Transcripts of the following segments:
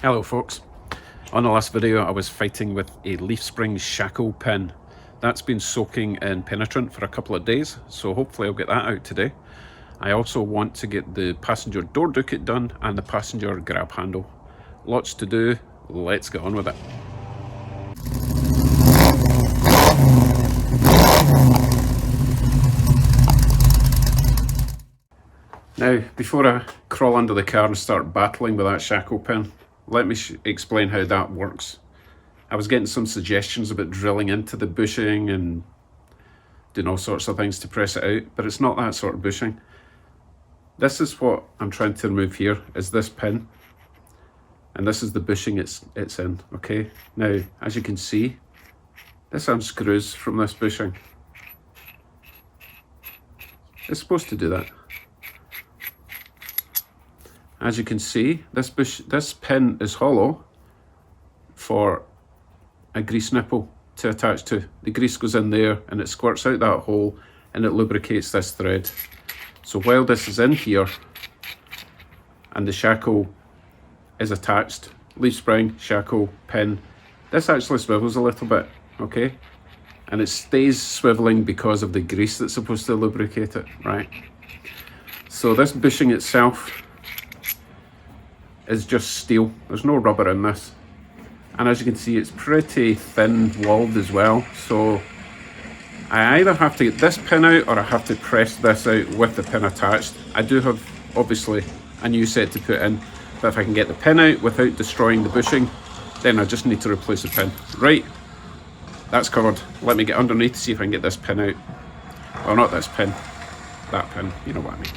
Hello folks. On the last video I was fighting with a leaf spring shackle pin. That's been soaking in penetrant for a couple of days, so hopefully I'll get that out today. I also want to get the passenger door dookit done and the passenger grab handle. Lots to do, let's get on with it. Now, before I crawl under the car and start battling with that shackle pin, let me explain how that works. I was getting some suggestions about drilling into the bushing and doing all sorts of things to press it out, but it's not that sort of bushing. This is what I'm trying to remove here, is this pin. And this is the bushing it's in, okay? Now, as you can see, this unscrews from this bushing. It's supposed to do that. As you can see, this pin is hollow for a grease nipple to attach to. The grease goes in there and it squirts out that hole and it lubricates this thread. So while this is in here and the shackle is attached, leaf spring, shackle, pin, this actually swivels a little bit, okay? And it stays swiveling because of the grease that's supposed to lubricate it, right? So this bushing itself is just steel. There's no rubber in this. And as you can see, it's pretty thin walled as well. So I either have to get this pin out or I have to press this out with the pin attached. I do have, obviously, a new set to put in. But if I can get the pin out without destroying the bushing, then I just need to replace the pin. Right, that's covered. Let me get underneath to see if I can get this pin out. Well, not this pin, that pin, you know what I mean.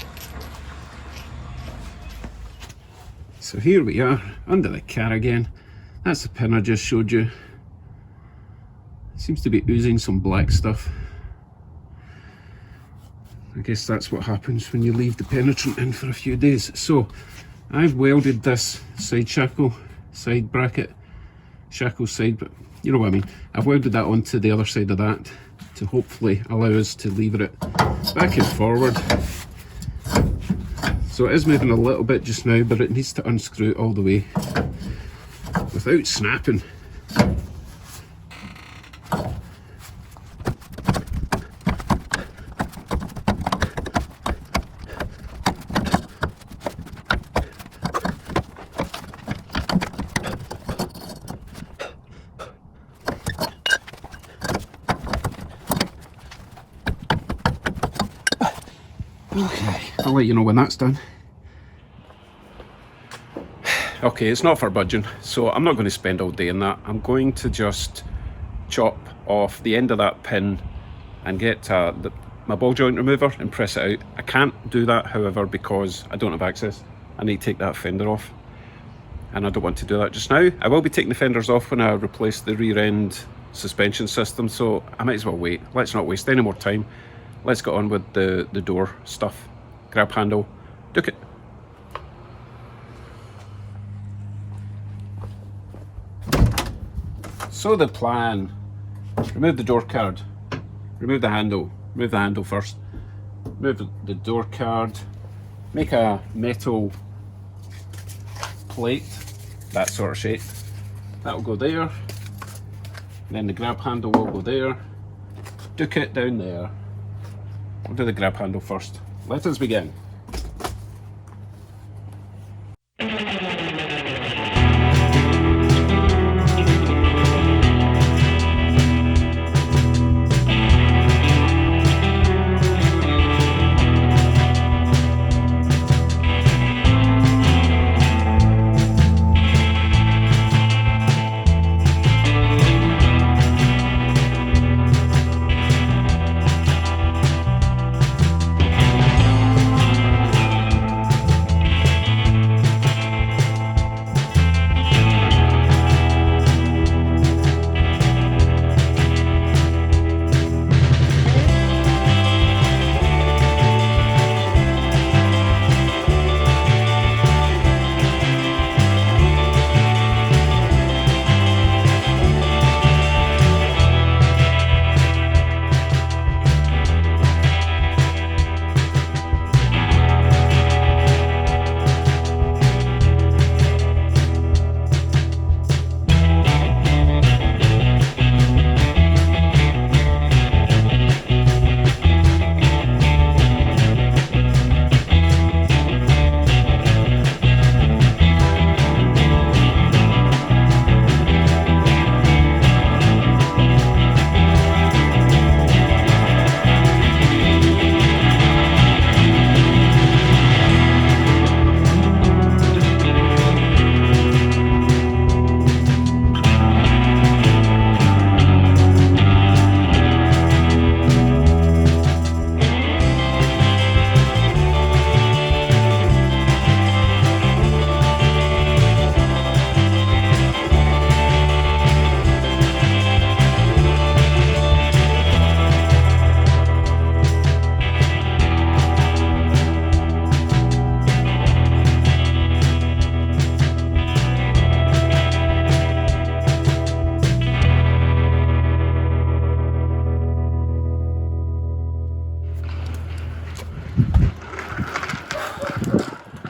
So here we are, under the car again. That's the pin I just showed you. It seems to be oozing some black stuff. I guess that's what happens when you leave the penetrant in for a few days. So, I've welded this side shackle, side bracket, shackle side, but you know what I mean. I've welded that onto the other side of that to hopefully allow us to lever it back and forward. So it is moving a little bit just now, but it needs to unscrew all the way without snapping. Okay, I'll let you know when that's done. Okay, it's not for budging, so I'm not going to spend all day in that. I'm going to just chop off the end of that pin and get my ball joint remover and press it out. I can't do that, however, because I don't have access. I need to take that fender off, and I don't want to do that just now. I will be taking the fenders off when I replace the rear end suspension system, so I might as well wait. Let's not waste any more time. Let's get on with the door stuff. Grab handle, dookit. So the plan, remove the door card, remove the handle first, remove the door card, make a metal plate, that sort of shape. That'll go there, then the grab handle will go there, dookit down there. We'll do the grab handle first. Let us begin.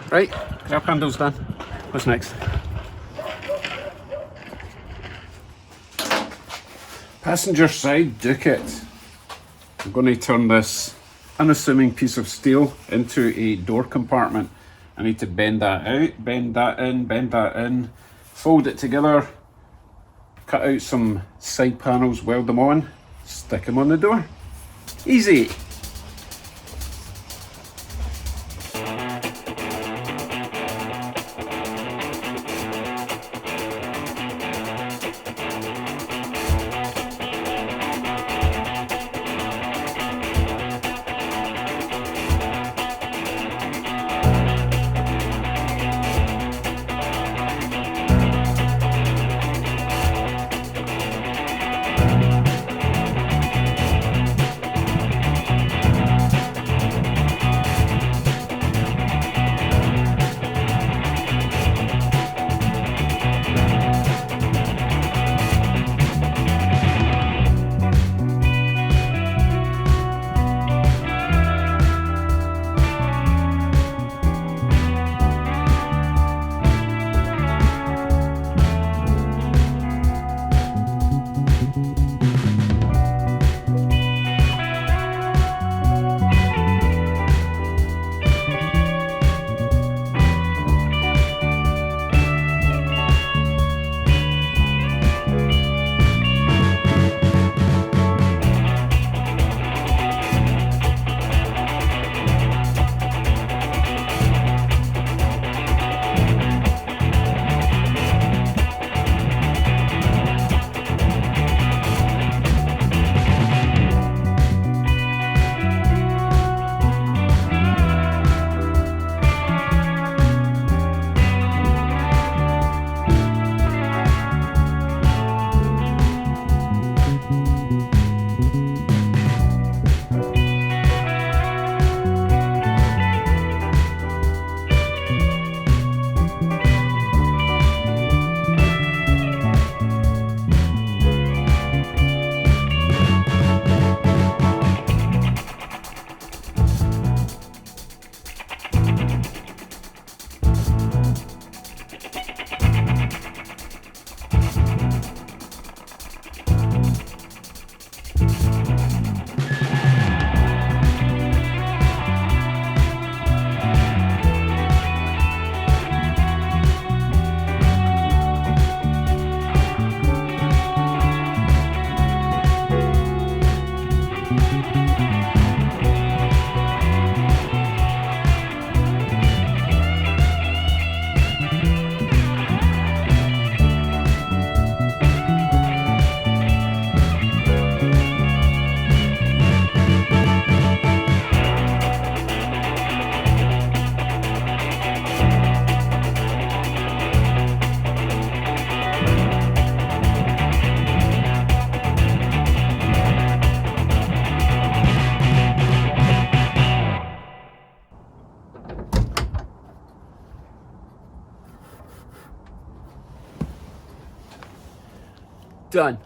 Right, grab handles done. What's next? Passenger side Dookit. I'm going to turn this unassuming piece of steel into a door compartment. I need to bend that out, bend that in, fold it together, cut out some side panels, weld them on, stick them on the door. Easy! Done.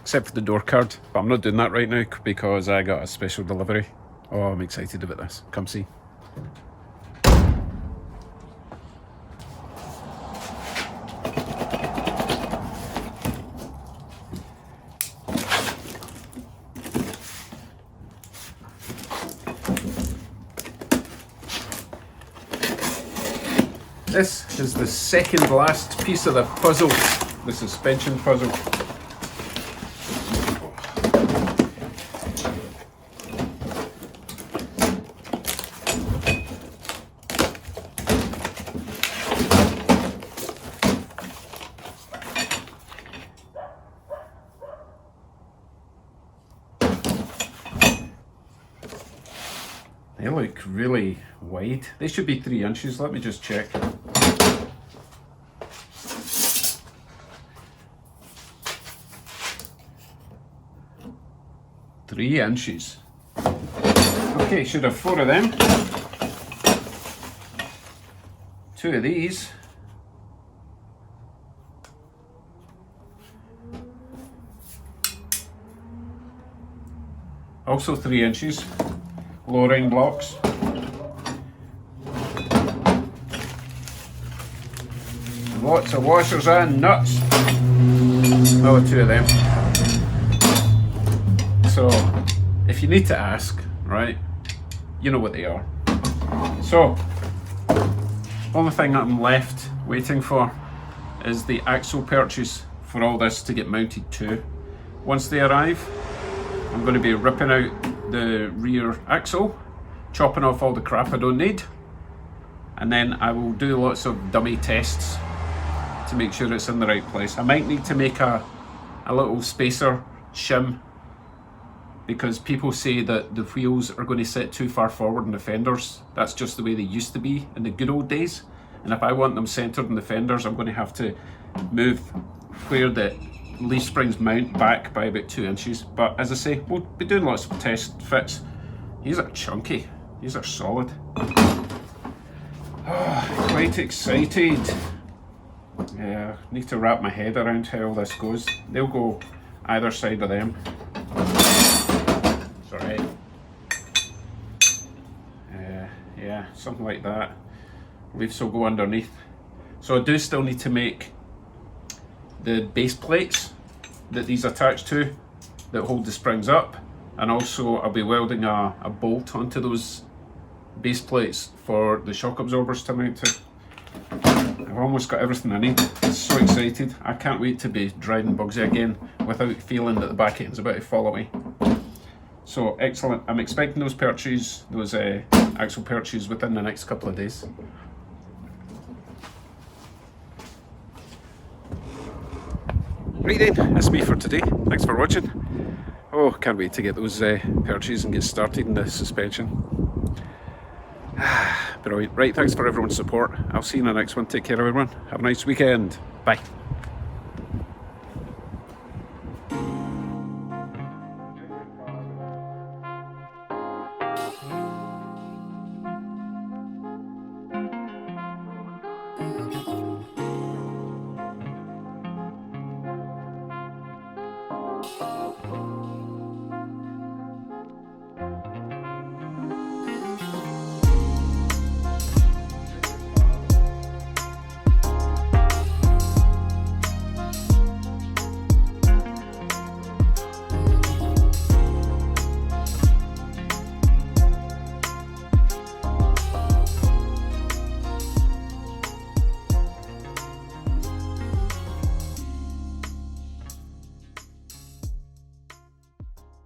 Except for the door card, but I'm not doing that right now because I got a special delivery. Oh, I'm excited about this. Come see. This is the second last piece of the puzzle, the suspension puzzle. They look really wide. They should be 3 inches. Let me just check. Three inches. Okay, should have 4 of them. 2 of these. Also 3 inches. Lowering blocks. lots of washers and nuts. Another 2 of them. So, if you need to ask, right, you know what they are. So, only thing I'm left waiting for is the axle perches for all this to get mounted to. Once they arrive, I'm going to be ripping out the rear axle, chopping off all the crap I don't need, and then I will do lots of dummy tests to make sure it's in the right place. I might need to make a little spacer shim, because people say that the wheels are going to sit too far forward in the fenders. That's just the way they used to be in the good old days. And if I want them centered in the fenders, I'm going to have to move where the leaf springs mount back by about 2 inches. But as I say, we'll be doing lots of test fits. These are chunky. These are solid. Oh, quite excited. Yeah, need to wrap my head around how all this goes. They'll go either side of them. Sorry. Yeah, something like that. Leaves will go underneath. So I do still need to make the base plates that these attach to that hold the springs up, and also I'll be welding a bolt onto those base plates for the shock absorbers to mount to. I've almost got everything I need. I'm so excited. I can't wait to be driving Bugsy again without feeling that the back end's about to fall away. So excellent. I'm expecting those perches, those axle perches, within the next couple of days. Right then, that's me for today. Thanks for watching. Oh, can't wait to get those perches and get started in the suspension. Brilliant. Right, thanks for everyone's support. I'll see you in the next one. Take care, everyone. Have a nice weekend. Bye.